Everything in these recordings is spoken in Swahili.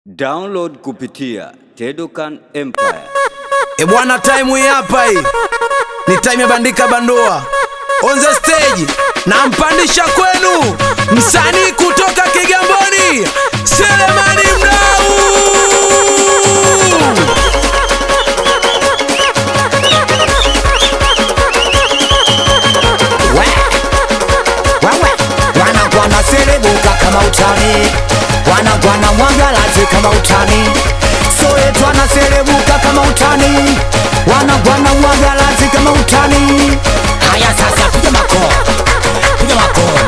Download kupitia Tedokan Empire. Bwana, time hii hapa hii ni time ya bandika bandua. On the stage na mpandisha kwenu msanii kutoka Kigamboni, Selemani Mdau. Wanagwana serebuka kama utani, wanagwana mwangalazi kama utani, Soweto anaserebuka kama utani, wanagwana mwangalazi kama utani. Haya sasa, piga mako,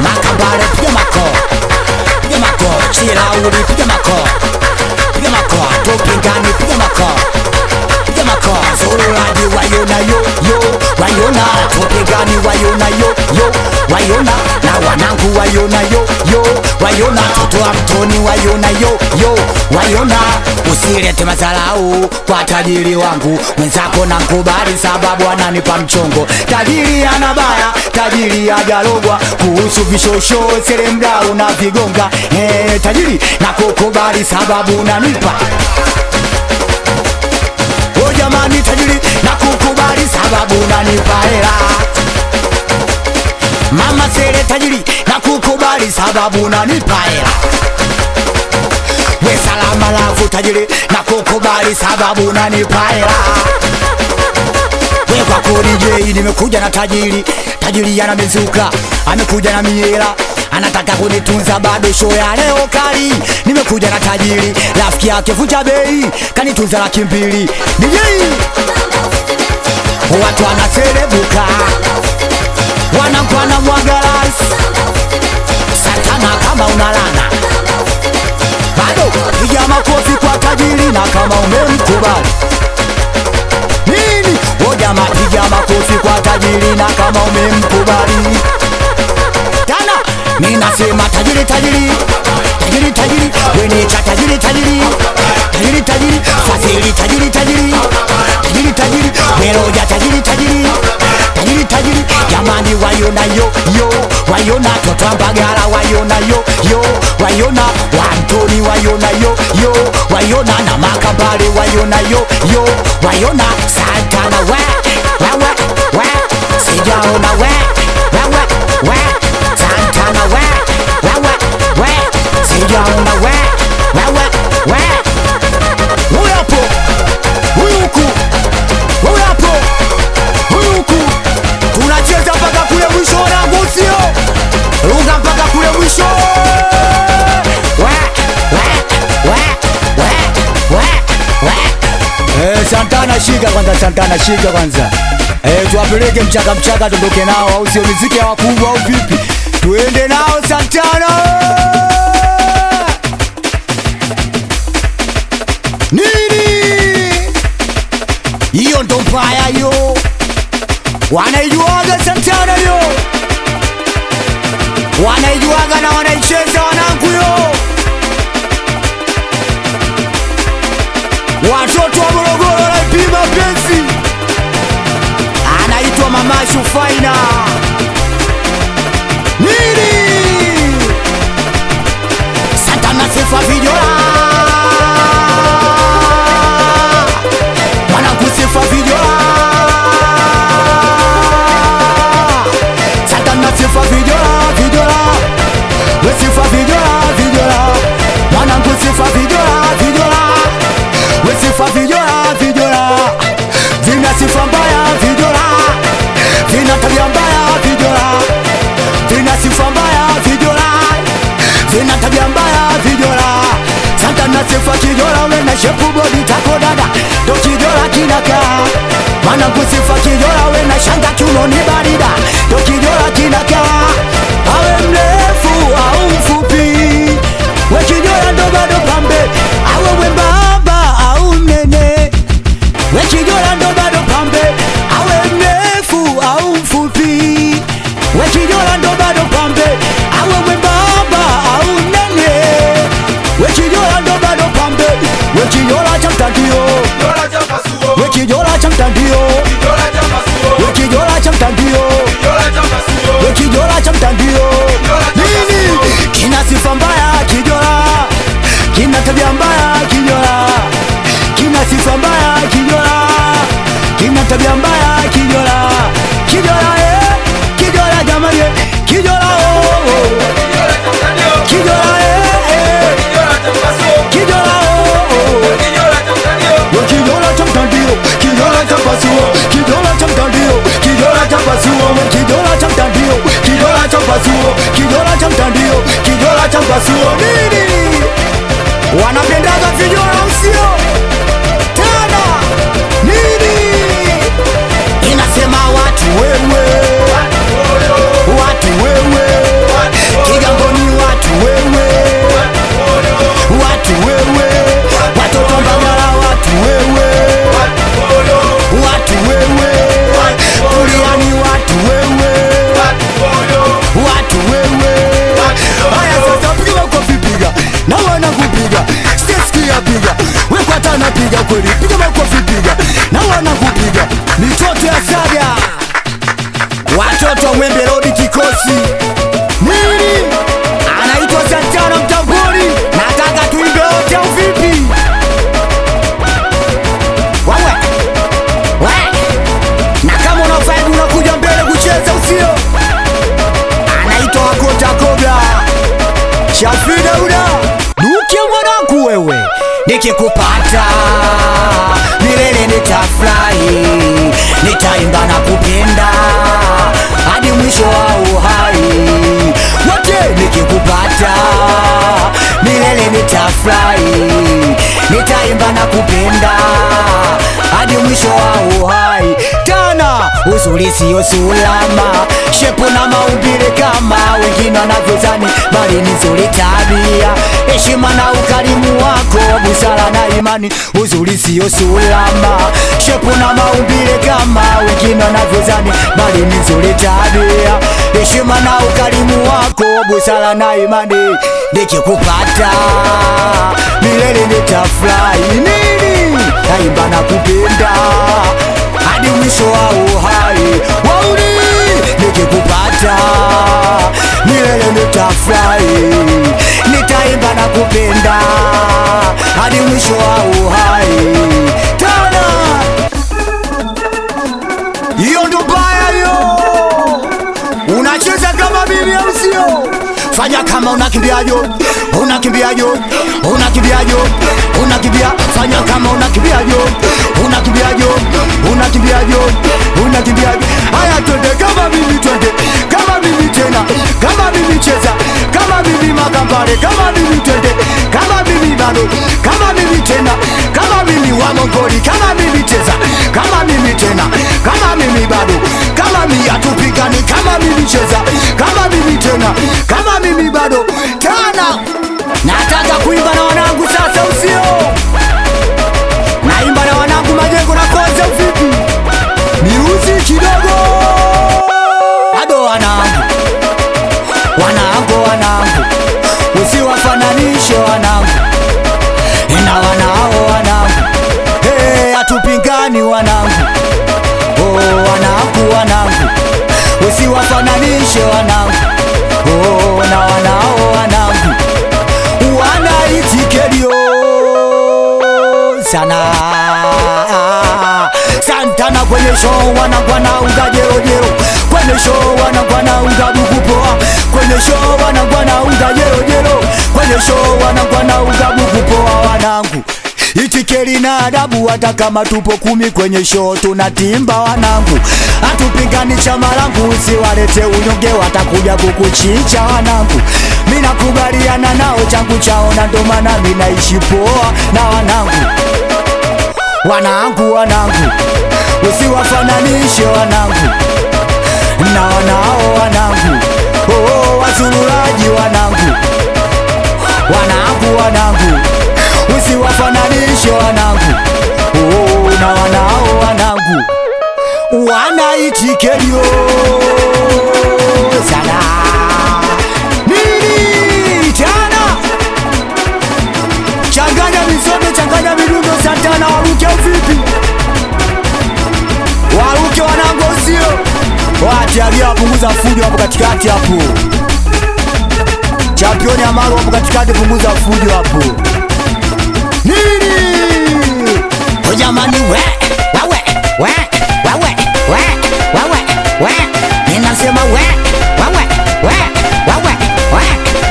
Makambale piga mako, Chilauri piga mako, Topingani piga mako, Zorolaji wayona yo, wayona Topingani wayona yo, wayona na wanangu wayona yo, wayona toto wa mtoni wayona yo, wayona. Usilete mazalau kwa tajiri wangu mwenzako na mkubali, sababu ananipa mchongo. Tajiri anabaya, tajiri ajalogwa, kuhusu vishosho Sele Mdau na vigonga. Tajiri na kukubali sababu unanipa. O jamani, tajiri na kukubali sababu unanipa hela. Mama Sele tajiri na kukubali sababu unanipa hela. We salama lafu tajiri na kukubali sababu unanipa hela. We kwa kodi DJ nimekuja na tajiri, tajiri anamezuka, amekuja na miela, anataka kunitunza bado show ya leo kali. Nimekuja na tajiri, rafiki yake vunja bei, kanitunza $200,000. DJ watu wanaserebuka, wanakwana mwagalas, satana kama unalana bado piga makofi kwa tajiri na kama umemkubali. Nini? Wojama piga makofi kwa tajiri na kama umemkubali. Tana, mimi nasema tajiri, wenicha tajiri, Fazili tajiri, Weroja tajiri, jamani wayona yo, wayona toto Mbagala wayona yo, wayona Wantoni wayona yo, wayona na Makambale wayona yo, wayona Santana we, sijaona we, Santana we, sijaona we. Uyapo, uyuku, uyapo, uyuku. Tunacheza mpaka kule mwisho na ngusio, runga mpaka kule mwisho. Santana shika kwanza, tuwapeleke mchaka tundoke nao, au sio? Miziki ya wakubwa au vipi? Tuende nao Santana. Nini? Hiyo ndo mbaya yo, wanaijuaga Santana yo, wanaijuaga na wanaicheza wanangu yo. Watoto wa Morogoro wanaipima penzi, anaitwa Mama Shufaina. Nini? Santana sifa vijora, mwanangu sifa vijora, Santana sifa vijora, we sifa vijora, mwanangu sifa vijora, we sifa vijora, vina sifa mbaya vijora, vina tabia mbaya vijora, vina sifa mbaya vijora, vina tabia mbaya vijora. Santana sifa kijora, we na shepu body tako dada, do kijora kinaka. Mwanangu sifa kijora, we na shanga chuno ni barida, do kijora kinaka. Awe mrefu au mfupi, we kijora ndo bado pambe, awe wembamba au mnene, we kijora ndo bado pambe, awe mrefu au mfupi, we kijora ndo bado pambe, awe wembamba au mnene, we kijora ndo bado pambe, we kijora cha mtandio, we kijora cha mtandio, we kijora cha mtandio, we kijora cha mtandio. pasuo, kidola cha mtandio, kidola cha pasuo, kidola cha mtandio, kidola cha pasuo, kidola cha mtandio, kidola cha pasuo. Nini wanapendaga vijola usio tena nini? Inasema watu wewe, watu wewe, Kigamboni watu wewe, watu wewe, watoto Mbagala watu wewe, watu wewe, Kuliani watu wewe, watu wewe. Haya sasa piga makofi piga, na wana kupiga, sisikia piga, wekwa tana piga kweli, piga makofi piga, na wana kupiga, mitoto ya Saga, watoto wa Mwembe Road kikosi. Nini? Anaitwa Santana Mtamboni, nataka tuimbe wote au vipi? Wewe, wewe, na kama una vibe unakuja mbele kucheza usio. Anaitwa Kota Kobra, Shafi Dauda, Duke mwanangu wewe, nikikupata milele nitafurahi, nitaimba na kupenda hadi mwisho wa uhai wote. Nikikupata milele nitafurahi, nitaimba na kupenda hadi mwisho wa uhai. Tana uzuri sio sulama, shepu na maumbile kama wengine wanavyozani, bali ni nzuri tabia, heshima na ukarimu wako, busara na imani. Uzuri sio sulama, shepu na maumbile kama wengine wanavyozani, bali ni nzuri tabia, heshima na ukarimu wako, busara na imani. Nikikupata milele nitafurahi, nini naimba na kupenda hadi mwisho wa uhai wauni. Nikikupata milele nitafurahi, nitaimba na kupenda hadi mwisho wa uhai. Tana hiyo ndo baya yo, unacheza kama mimi au sio? Fanya kama unakimbiajo, unakimbiajo, unakimbiajo, unakimbia. Fanya kama unakimbiajo, unakimbiajo, unakimbiajo, unakimbiajo. Haya twende kama mimi, twende kama mimi tena, kama mimi cheza, kama mimi Makambare, kama mimi twende, kama mimi bado, kama mimi tena, kama mimi wa Mongoli, kama mimi cheza, kama mimi tena, kama mimi bado, kama mimi atupigani, kama mimi cheza, kama mimi tena, kama mimi bado. Tana nataka kuimba na wanangu sasa usio, naimba na wanangu Majengo na Konza vipi, miuzi kidogo ado wanangu, wanangu, wanangu usiwafananishe wanangu na wanao wanangu, atupingani wanangu, oh wanangu, wanangu usiwafananishe wanangu, oh na wanao wanangu, wanaitikerio sana Santana kwenye show wanangu wanaunga jerojero, kwenye show wanangu wanaunga bukupoa, kwenye show wanangu wanaunga jerojero, kwenye show wanangu wanaunga bukupoa. Wanangu itikeri na adabu, hata kama tupo 10 kwenye show tunatimba wanangu, atupingani chama langu, usiwalete unyonge watakuja kukuchinja wanangu. Mina kubaliana nao, changu chao na ndo maana mina ishi poa na wanangu, wanangu, wanangu usiwafananishe wanangu na wanao wanangu, oh wazururaji wanangu, wanangu, wanangu usiwafananishe wanangu, oh na wanao wanangu, wanaitikerio sana. Nini tana changanya misoto, changanya midundo. Santana waruke au vipi? Waruke wanangu usio, watiagia punguza fujo hapo katikati hapo, championi Amaro hapo katikati, punguza fujo hapo. Nini jamani, we wawe we wawe we wawe we, ninasema we wawe we wawe we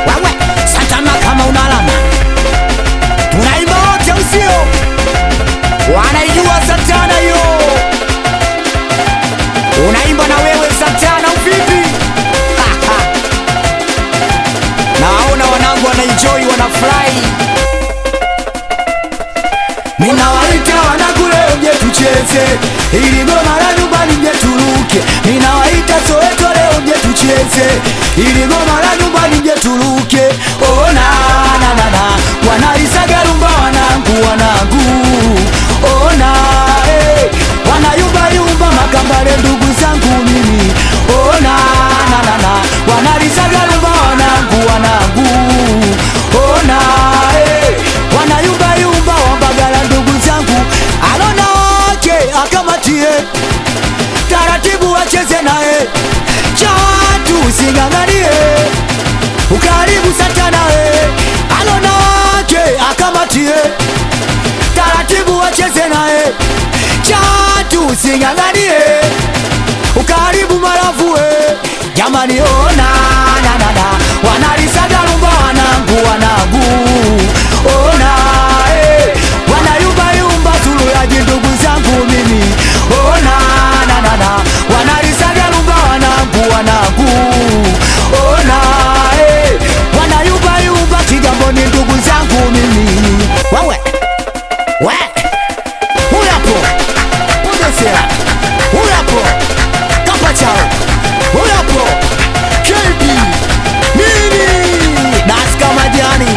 wawe. Santana kama unalama tunaimba wote usio, wanaijua Santana yo Ninawaita wanangu leo mje tucheze, ili goma la nyumbani mje turuke. Ninawaita Soweto leo mje tucheze, ili goma la nyumbani mje turuke. Oh na na na na, wanalisaga rumba wanangu. Oh na wanayumba yumba Makambale ndugu zangu mimi. Oh na na na na, wanalisaga rumba wanangu. Oh na wanayumba yumba Wambagala ndugu zangu. Alona wake akamatie, taratibu wacheze nae, cha watu usinganganie, ukaribu satana we. Alona wake akamatie, taratibu wacheze nae, cha watu usinganganie, ukaribu marafu we. Jamani ona na na na, wanalisaga rumba wanangu. Ona wanayumba yumba Zulu yaji ndugu zangu mimi. Ona na na na, wanalisaga rumba wanangu. Ona wanayumba yumba Kigamboni ndugu zangu mimi. Wawe uyapo podesera, uyapo kapachao, uyapo KB nini daska majani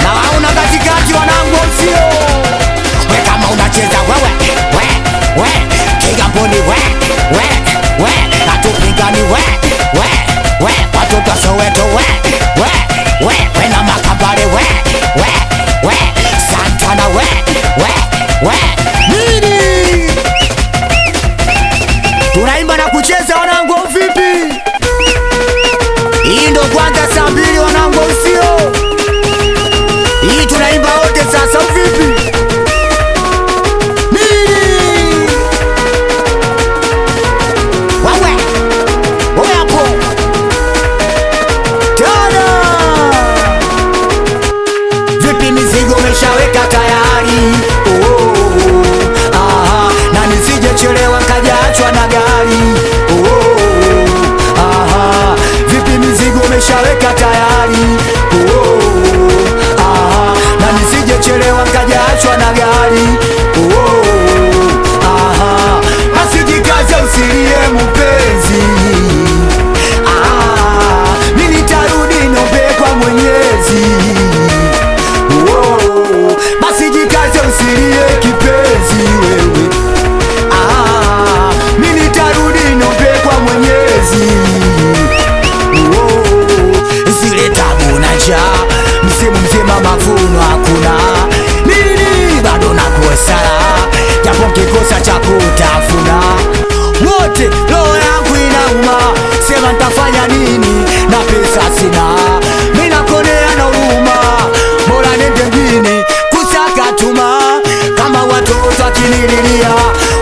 na wauna katikati wanangu sio. We kama unacheza we Kigamboni we atupingani we watoto Soweto we na Makambale we Santana we nini. Tunaimba na kucheza wanangu vipi? Hii ndo kwanza saa 2 wanangu sio. Hii tunaimba wote sasa vipi? Nini? Wawe hapo tana. Vipi mizigo umeshaweka tayari? Na nisije chelewa nkajaachwa na gari. Vipi mizigo umeshaweka tayari? Na nisije chelewa nkajaachwa na gari. Masijikaze usilie mpenzi, mimi nitarudi niombe kwa Mwenyezi. Masijikaze usilie kipenzi wewe, mimi nitarudi niombe kwa Mwenyezi. Zile tabu na njaa, msimu mzima mavuno hakuna, nini bado nakosa, japo kikosa cha kutafuna. Wote roho yangu inauma, sema nitafanya nini na pesa sina. Mimi nakonea na huruma, bora nende mjini kusaka tuma. Kama watoto akinililia,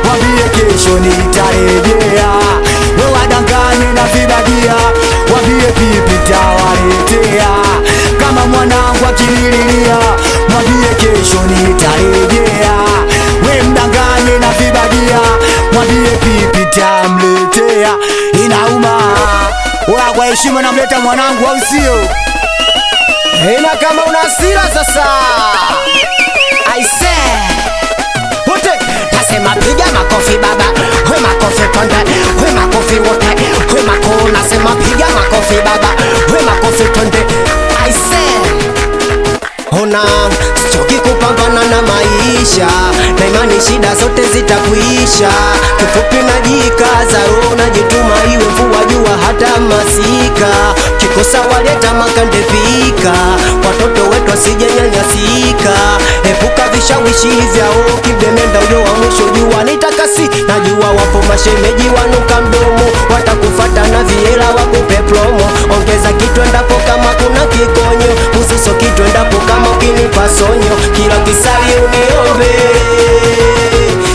wambie kesho nitarejea. We wadanganye na vibagia, wambie pipi tawaletea. Kama mwanangu akinililia, mwambie kesho nitarejea. We mdanganye na vibagia, mwambie pipi tamletea. Inauma wewe kwa heshima namleta mwanangu au sio? Ina kama una hasira sasa I say wote nasema piga makofi baba, we makofi konde, we makofi wote, we makofi nasema piga makofi baba, we makofi konde I say. Ona sichoki kupambana na maisha, na imani shida zote zitakuisha. Kifupi najikaza, roho najituma, iwe mvua jua hata masika. Kikosa waleta makande pika, watoto wetu wasijenyanyasika. Epuka vishawishi vyao, kibemenda uyo wa mwisho jua nitakasi. Najua wapo mashemeji wanuka mdomo, watakufata na viela wakupe promo. Ongeza kitu endapo kama kuna kikonyo, usiso kitu endapo kama ukinipa sonyo. Kila kisali uniombe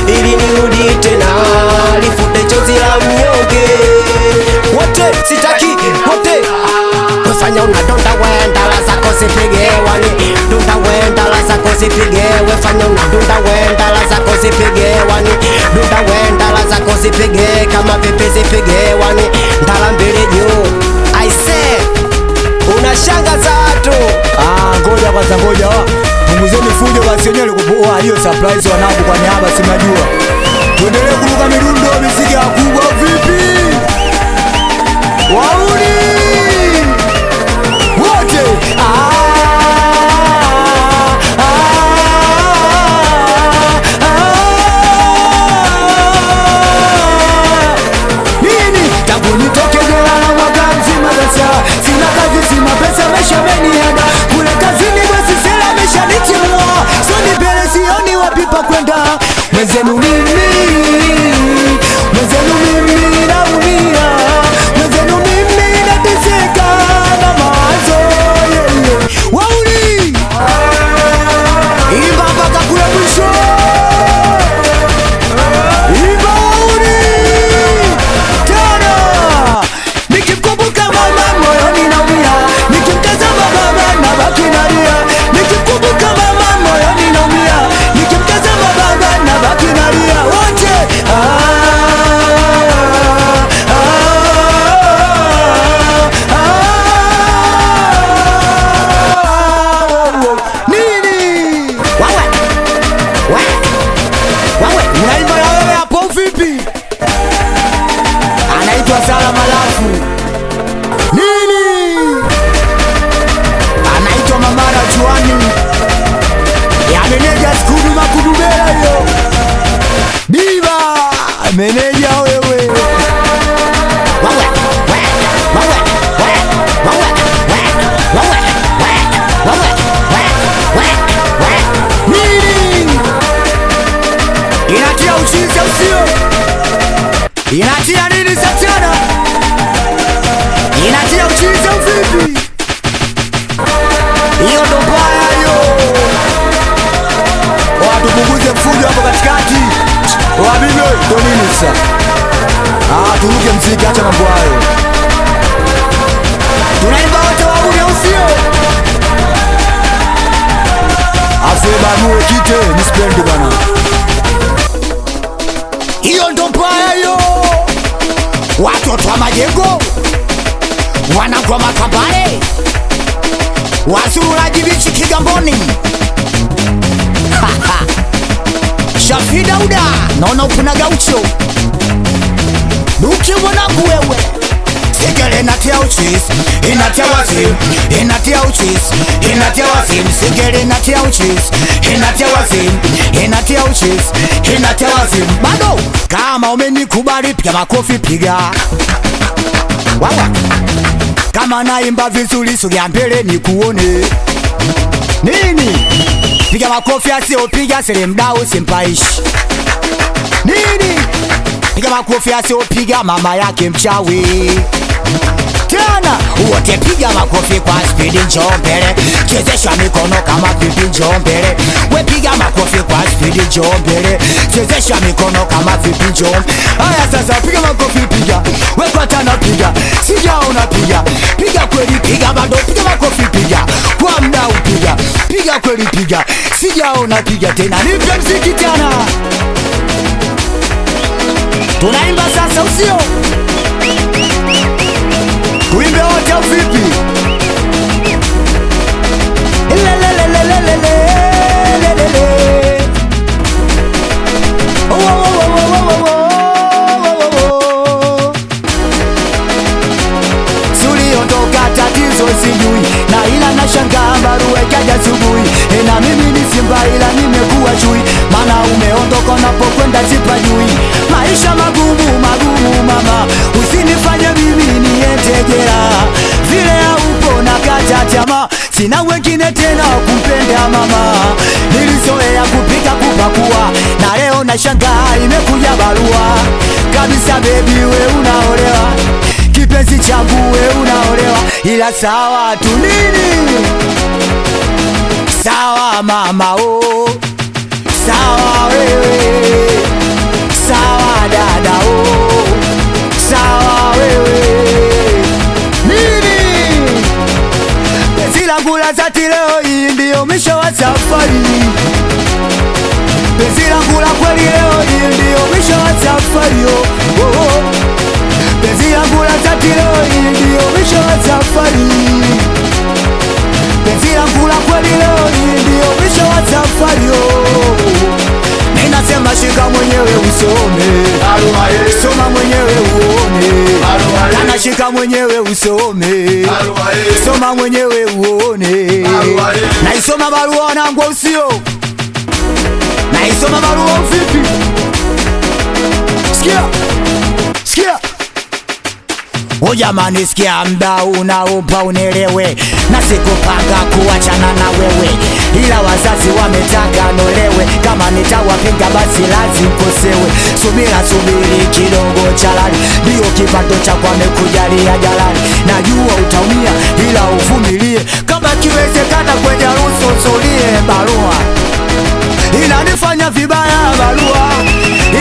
ili nirudi tena, lifute chozi la mnyonge. Wote sitaki wote wefanya unadonda wendala zako zipige wani. Dunda wendala zako zipige, wefanya unadunda wendala zako zipige wani. Dunda wendala zako zipige, kama pepe zipige wani. Ndala mbili juu I say unashanga za watu. Ngoja kwanza, ngoja punguzeni fujo basi. surprise yenyewe ilikuwa hiyo surprise wanangu kwa niaba simajua. Tuendelee kuruka midundo miziki ya kubwa vipi? Wauni wote nini tangu nitoke jela na mwaka mzima sasa sina kazi sina pesa maisha menienda kule kazini bosi sila maisha nichimua soni mbele sioni wapi pa kwenda mwenzenu mimi naumia mwenzenu mimi nateseka na mawazo wauni imba mpaka kule mwisho imba wauni tena nikimkumbuka mama moyoni naumia nikimtazama baba nabaki nalia nikimkumbuka mama moyoni naumia nikimtazama baba nabaki nalia wote nini wawe unaimba na wewe hapo vipi? Anaitwa Salama Lafu nini anaitwa Mamara Chuani ya meneja skudu makudubela hiyo diva meneja wewe nini inatia uchizi au sio? Inatia nini Sachana? Inatia uchizi au vipi? Hiyo ndo mbaya hiyo. Tupunguze mfujo hapo katikati. Wabibe ndo nini sasa? Turuke mziki acha mambo hayo. Tunaimba wote wauni au sio? Afeba muwe kite nispendi bana. Hiyo ndo mbaya hiyo. Watoto wa Majengo wanangwa Makambale Wazururaji bichi Kigamboni Shafi Dauda naona upunaga ucho Duki mwanangu wewe Sigele inatia uchis, inatia wazim, inatia uchis, inatia wazim. Sigele inatia uchis, inatia wazim, inatia uchis, inatia wazim. Bado kama umenikubali piga makofi piga. Wawa kama naimba vizuri sogea mbele nikuone. Nini piga makofi asiopiga sile mdau simpaishi. Nini piga makofi asiopiga mama yake mchawi. Tena wote piga makofi kwa speed njoo mbele. Chezesha mikono kama vipi njoo mbele. We piga makofi kwa speed njoo mbele. Chezesha mikono kama vipi njoo. Haya sasa piga makofi piga. We kwa tana piga. Sijaona piga. Piga kweli piga bado piga makofi piga. Kwa mdau piga. Piga kweli piga. Sijaona piga tena. Nipe mziki tena. Tunaimba sasa usio. Tuimbe wote au vipi? Suliondoka tatizo sijui na ila nashangaa barua ikaja asubuhi. Na mimi ni simba ila nimekuwa chui. Maana umeondoka unapokwenda sipajui. Maisha magumu magumu mama. Usinifanye mimi niende jela. Vile haupo na kata tamaa. Sina wengine tena kumpenda mama. Nilizoea kupika kupakua. Na leo nashangaa imekuja barua. Kabisa baby we unaolewa. Kipenzi changu we unaolewa. Ila sawa tu nini? Sawa mama oh. Sawa wewe. Sawa dada oh. Sawa wewe. Nini? Penzi langu la dhati leo hii ndio mwisho wa safari. Penzi langu la kweli leo hii ndio mwisho wa safari oh. Oh. Penzi langu la dhati leo hii ndio mwisho wa safari. Penzi langu la kweli leo hii ndio mwisho wa safari oh. soma mwenyewe uone, anashika mwenyewe usome, soma mwenyewe uone. Naisoma barua wanangu usio, naisoma barua vipi? Sikia, sikia. O jamani, sikia, mda unaomba unelewe, na sikupanga kuachana na wewe, ila wazazi wametaka nolewe. Kama nitawapinga basi lazima kosewe. Subiri kidogo chalali, ndio kipato cha kwa mekujalia jalali. Najua utaumia ila uvumilie, kama kiwezekana kwenye ruhusa usulie. Barua inanifanya vibaya, barua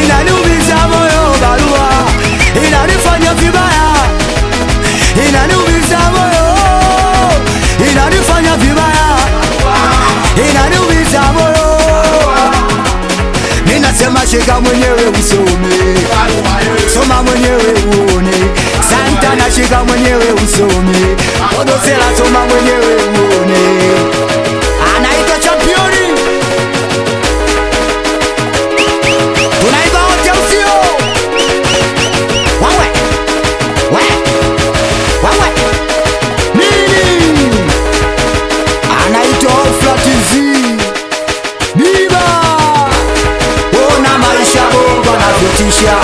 inaniumiza moyo, barua inanifanya vibaya, inaniumiza moyo, inanifanya vibaya, inaniumiza moyo. Ninasema shika mwenyewe usome, soma mwenyewe uone. Santa na shika mwenyewe usome, Odosela soma mwenyewe uone. Anaitwa championi, tunaiba wote usio. Wawe wawe nini? Anaitwa Flatizi Biba. Ona maisha bongo na kutisha,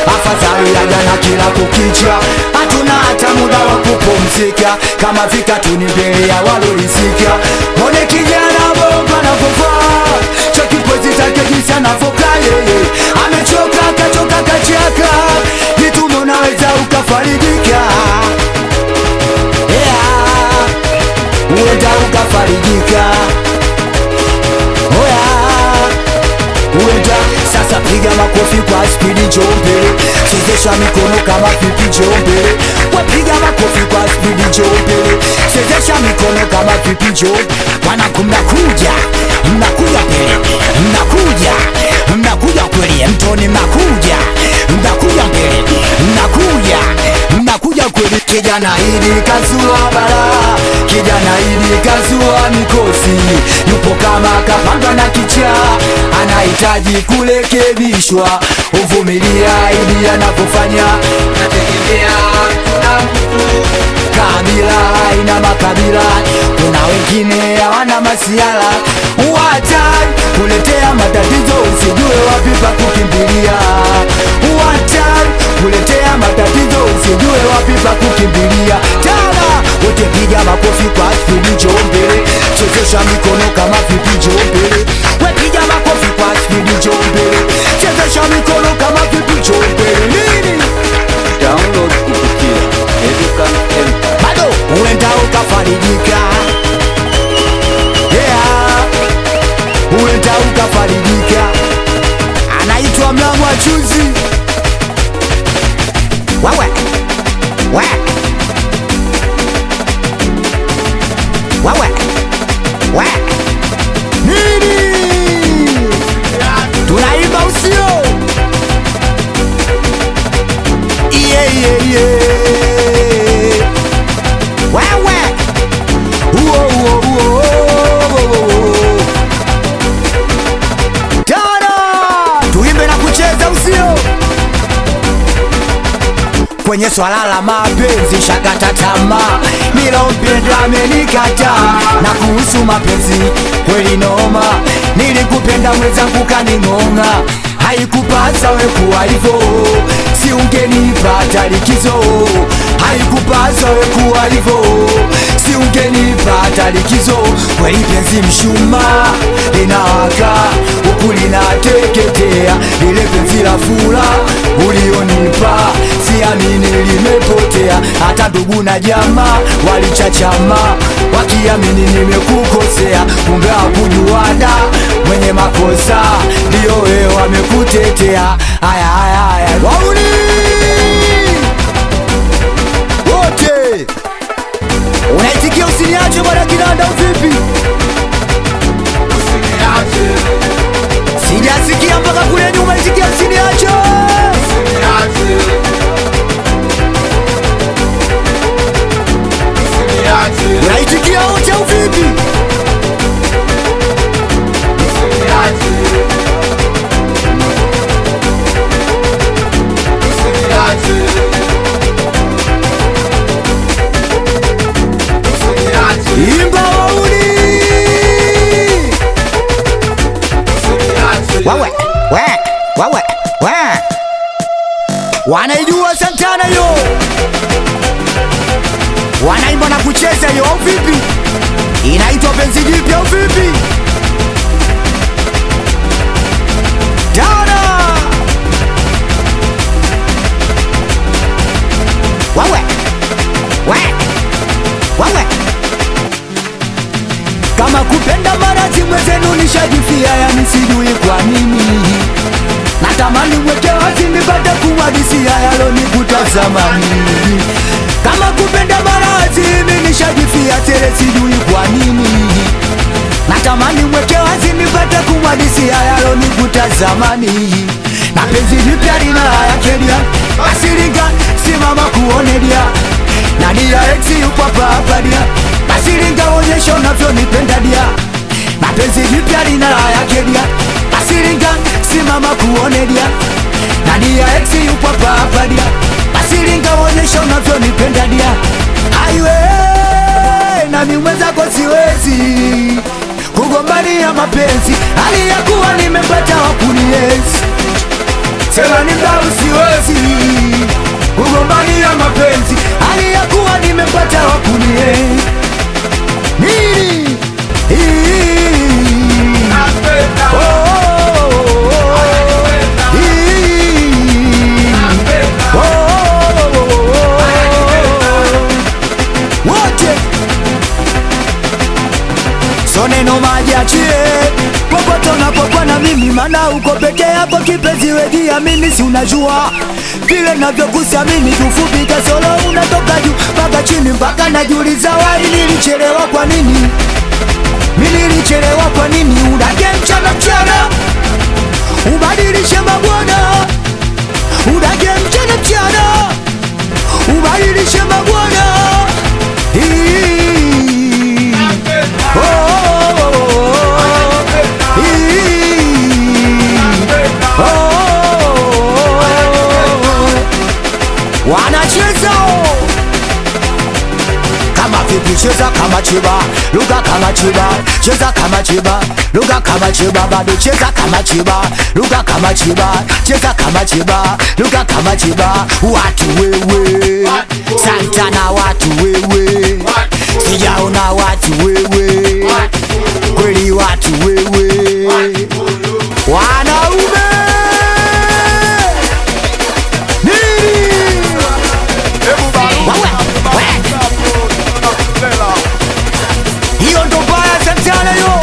afadhali ya jana kila kukicha. Hatuna hata muda wa kupumzika, kama vika tunimbele ya walorisika. Mwone kijana bongo na kuvaa, chaki pozi zake jinsi anavokaa yeye. Amechoka kachoka kachaka, jitume unaweza ukafarijika. Yeah, uenda ukafarijika. Oya, uenda sasa piga makofi kwa spidi jombe, chezesha mikono kama vipi jombe. Wapiga makofi kwa spidi jombe, chezesha mikono kama vipi jombe. Wanangu mnakuja, mnakuja mbele, mnakuja kweli mtoni, mnakuja mbele, mnakuja kweli. Kijana hili kazua bala, kijana hili kazua mikosi, yupo kama kapandwa na kichaa, anahitaji kurekebishwa. Uvumilia ili anapofanya, nategemea kuna mtu. Kabila haina makabila, kuna wengine hawana masiala. Uwatai kuletea matatizo, usijue wapi pa kukimbilia. Uwatai kuletea matatizo, usijue wapi pa kukimbilia. Tala wote piga makofi kwa spidi jombe, chezesha mikono kama vipi jombe. We piga makofi kwa spidi jombe, chezesha mikono kama vipi jombe. Nini? Download kupitia Tedukan Empire. Bado uenda ukafarijika, yeah, uenda ukafarijika. Anaitwa Mlamu wa Chuzi. Wawe nini? Tunaimba usio. Wewe Tara, tuimbe na kucheza usio. Kwenye swala la mapenzi shakata tamaa, nilompenda amenikataa. Na kuhusu mapenzi kweli noma, nilikupenda mwenzangu kaning'ong'a. Haikupasa we kuwa hivyo, si ungenipata likizo. Haikupasa we kuwa hivyo, si ungenipata likizo. Kweli penzi mshuma linawaka, huku linateketea. Ile penzi la fula ulionipa, siamini limepotea. Hata ndugu na jamaa walichachama, wakiamini nimekukosea. Kumbe hakujuana mwenye makosa ndio wewe wamekutetea. Aya wauni wote, unaitikia usiniache bwana kinanda uvipi? Sijasikia mpaka kule nyuma itikia usiniache. Unaitikia wote uvipi? Wawe, we. Wanaijua Santana yo, wanaimba na kucheza yo, au vipi? Inaitwa penzi jipya au vipi? Dada wawe kama kupenda maradhi mwezenu nishajifia, yani sijui kwa nini. Natamani mweke wazi nipate kuwadisia yalonikuta zamani. Kama kupenda maradhi mimi nishajifia tele, sijui kwa nini. Natamani mweke wazi nipate kuwadisia yalonikuta zamani. Na penzi jipya lina yake dia, asiringa simama kuone dia. Na dia ex yupo hapa dia, asiringa onyesha unavyonipenda dia. Na penzi jipya lina yake dia, asiringa simama kuone dia. Na dia ex yupo hapa dia, asiringa onyesha unavyonipenda dia. Aiwe na mimi mwenzako siwezi kugombania mapenzi, hali ya kuwa nimepata wakunienzi. Sema ni mdau siwezi kugombania mapenzi, hali ya kuwa nimepata wakunienzi. Nini? So neno maji achie popote unapokuwa na mimi, mana uko peke yako kipenzi, wedi amini. Si unajua vile navyokusamini, tufupi kasoro unatoka juu mpaka chini, mpaka najiuliza wai nilichelewa kwa nini? Mimi nilichelewa kwa nini? Udake mchana mchana ubadilishe mabwana, udake mchana mchana ubadilishe mabwana. Wanacheza kama vipi? Cheza kama chiba, lugha kama chiba. Cheza kama chiba, lugha kama chiba. Bado cheza kama chiba, lugha kama chiba. Cheza kama chiba, lugha kama chiba. Watu wewe Santana, watu wewe sijaona, watu wewe kweli, watu wewe wanaume. Hiyo ndo baya Santana yo.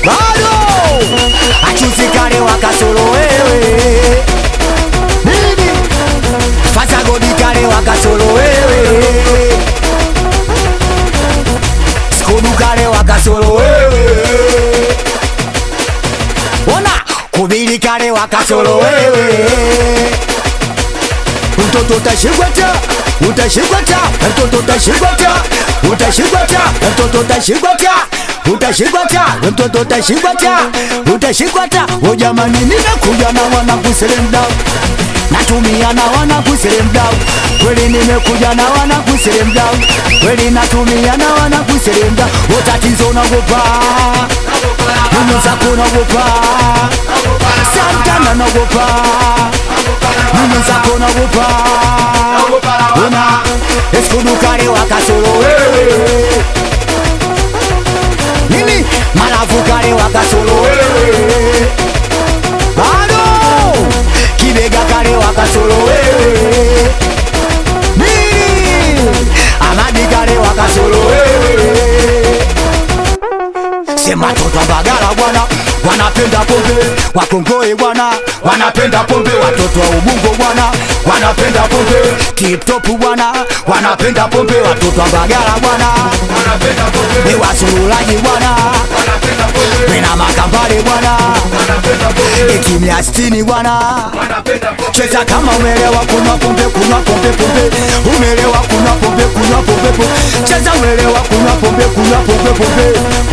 Bado achusikane wakasolo wewe. Nini? Fasa godi kale wakasolo wewe. Skodu kale wakasolo wewe. Ona kubili kale wakasolo wewe. Mtoto utashigwata, utashigwata, mtoto utashigwata, utashigwata, mtoto utashigwata, utashigwata, mtoto utashigwata, utashigwata. O jamani, nimekuja na wana kuselemdau, natumia na wana kuselemdau. Kweli nimekuja na wana kuselemdau, kweli natumia na wana kuselemdau. O tatizo nagopa, mimi zako nagopa, Santana nagopa, mimi zako nagopa. Una eskudukare wakasolo wewe. Nini? Malavukare wakasolo wewe. Bado kibega kare wakasolo wewe. Nini? Amadi kare wakasolo wewe. Sema toto Mbagala bwana, wanapenda pombe. Wakongoe bwana, wanapenda pombe. Watoto wa Ubungo bwana, wanapenda pombe. Tip Top bwana, wanapenda pombe. Watoto wa Mbagala bwana, wanapenda pombe. Ni wasurulaji bwana, wanapenda pombe. Wena Makambale bwana, wanapenda pombe. Timu ya 60 bwana, wanapenda pombe. Cheza kama umelewa, kunywa pombe, kunywa pombe pombe. Umelewa, kunywa pombe, kunywa pombe pombe. Cheza umelewa, kunywa pombe, kunywa pombe pombe.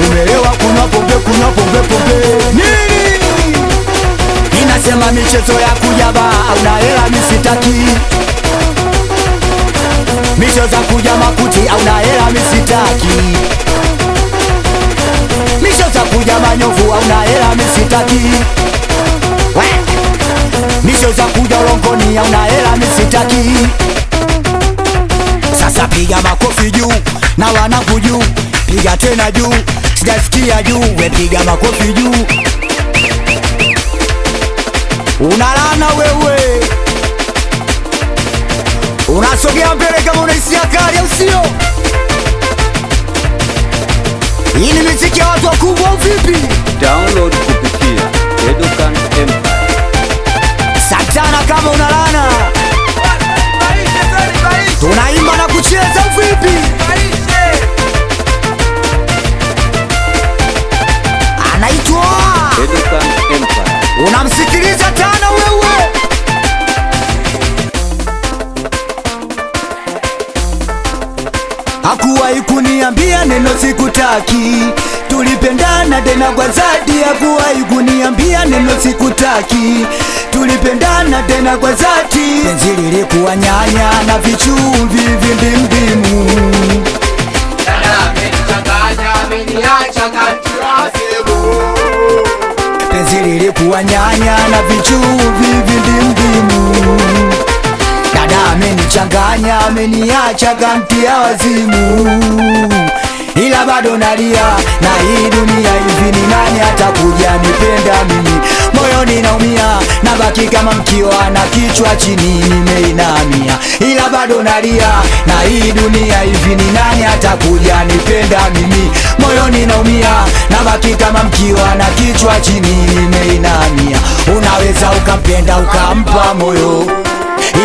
Umelewa, kunywa pombe, kunywa pombe pombe. Nini? Inasema michezo ya kujaba hauna hela misitaki. Michezo za kuja makuti hauna hela misitaki. Michezo za za kuja manyovu hauna hela misitaki. Misho za kuja ulongoni hauna hela misitaki. Sasa piga makofi juu na wanangu juu, piga tena juu, sijasikia juu, we piga makofi juu. Unalana wewe, unasogea mbele kama unaisia kali au sio? Hii ni miziki ya watu wakubwa vipi? Download kupitia Edukan Empire. Satana kama unalana, tunaimba na kucheza vipi? Anaitwa Edukan Empire. unamsikiliza tana wewe. Hakuwahi kuniambia neno sikutaki, tulipendana tena kwa dhati. Hakuwahi kuniambia neno sikutaki, tulipendana tena kwa dhati. Penzi lilikuwa nyanya na vichumvi vindimdimu. Penzi lilikuwa nyanya na vichumvi vindimdimu. Dada amenichanganya, ameniacha kantia wazimu. Ila bado nalia na hii dunia hivi, ni nani atakuja nipenda mimi? Moyoni naumia, nabaki kama mkiwa na kichwa chini nimeinamia. Ila bado nalia na hii dunia hivi, ni nani atakuja nipenda mimi? Moyoni naumia, nabaki kama mkiwa na kichwa chini nimeinamia. Unaweza ukampenda ukampa moyo,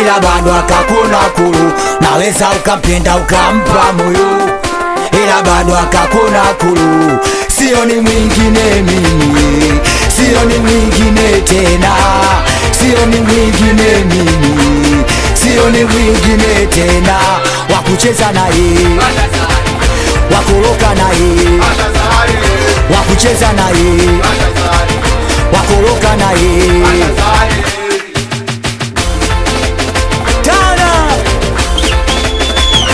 ila bado akakuna kulu. Naweza ukampenda ukampa moyo, ila bado akakuna kulu. Sio ni mwingine mimi, sio ni mwingine tena, sio ni mwingine mimi, sio ni mwingine tena. Wakucheza naye, wakoroka naye, wakucheza naye, wakoroka naye.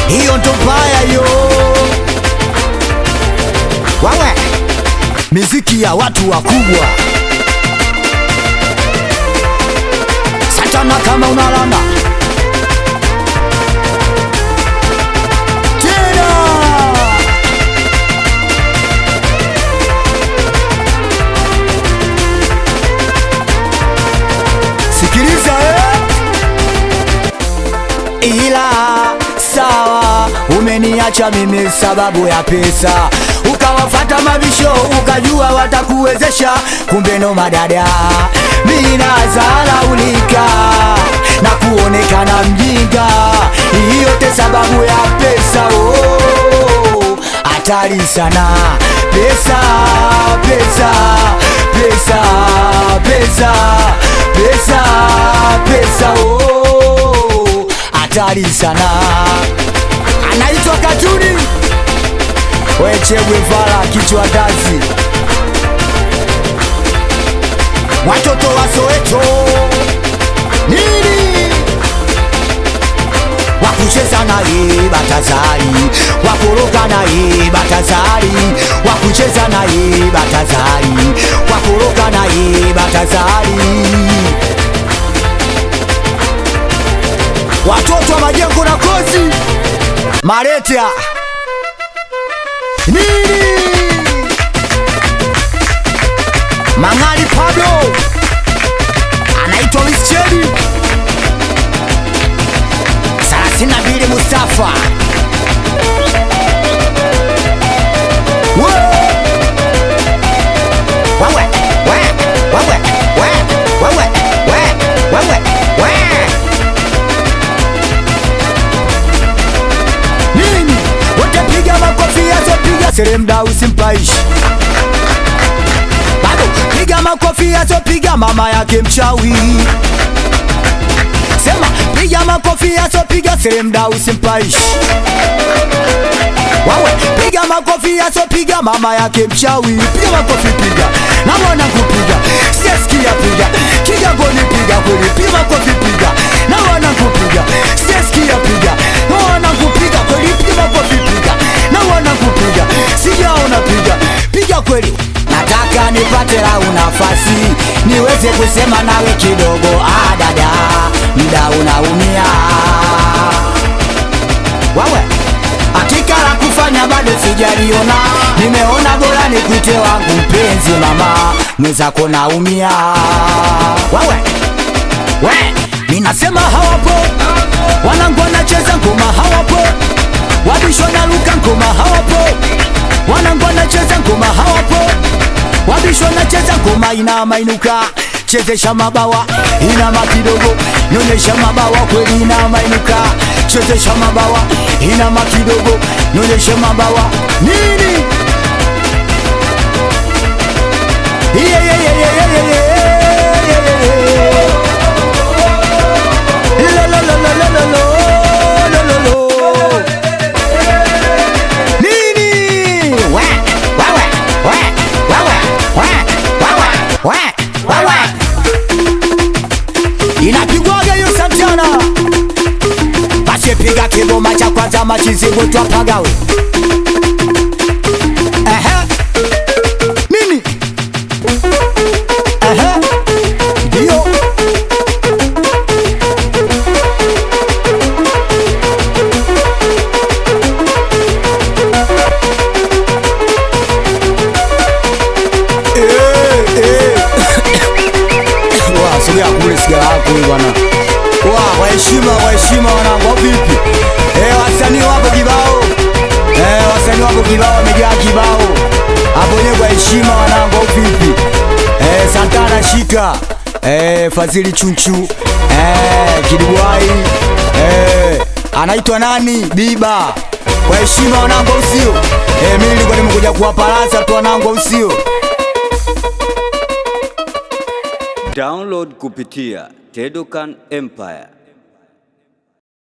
Hiyo ndo mbaya yo. Wawe miziki ya watu wakubwa. Satana kama unalama tena. Sikiliza ila sawa, umeniacha mimi sababu ya pesa, ukawafata mabisho ukajua watakuwezesha, kumbe no madada. Mimi nazalaulika na kuonekana mjinga, yote sababu ya pesa. Oh, hatari sana. Pesa, pesa, pesa, pesa, pesa, pesa. Oh, hatari sana. Anaitwa Katuni Weche Guevara, kichwa dazi. Watoto wa Soweto nini? Wakucheza naye Batazari, wakoroka naye Batazari, wakucheza naye Batazari, wakoroka naye Batazari. Watoto wa Majengo na Kozi Mareta nini? Mangali Pablo anaitwa Wischedi 32 Mustafa. Nini? Watapiga makofi yazopiga Seremda usimpaishi. Bado piga makofi yazopiga mama yake mchawi. Sema piga makofi yazopiga Seremda usimpaishi. Wawe piga makofi yazopiga mama yake mchawi. Piga makofi piga, na mwana kupiga, siyasikia piga, kiga goli piga kweli. Piga makofi piga, na mwana kupiga, siyasikia piga, na mwana kupiga kweli. Piga makofi piga, na mwana kupiga, sijaona piga, piga kweli. nataka nipate lau nafasi niweze kusema nawe kidogo. Dada, mda unaumia. Wawe hakika la kufanya bado sijaliona, nimeona bora nikuite wangu mpenzi mama, mwenzako naumia. Wawe ninasema hawapo, wanangu wanacheza ngoma hawapo, wabishwa na luka ngoma hawapo, wanangu wanacheza ngoma hawapo, wabishwa na cheza ngoma inama inuka, chezesha mabawa inama kidogo, nyonyesha mabawa kweli inama inuka, chezesha mabawa inama kidogo, nyonyesha mabawa nini. Inapigwaga hiyo Santana, basi piga kigoma cha kwanza machizigo twapagawe. Nini? Ndio Sikia kule sikia kule bwana. Waheshima wanangu vipi? Wasanii wapo kibao. Wasanii wapo kibao, wamejaa kibao. Hapo nyewe kwa heshima wanangu vipi? Santana shika. Fadhili Chunchu. Kiduai. Anaitwa nani? Biba. Kwa heshima wanangu usio. Mimi nilikuwa nimekuja kuwapalasa tu wanangu usio. Download kupitia Tedokan Empire.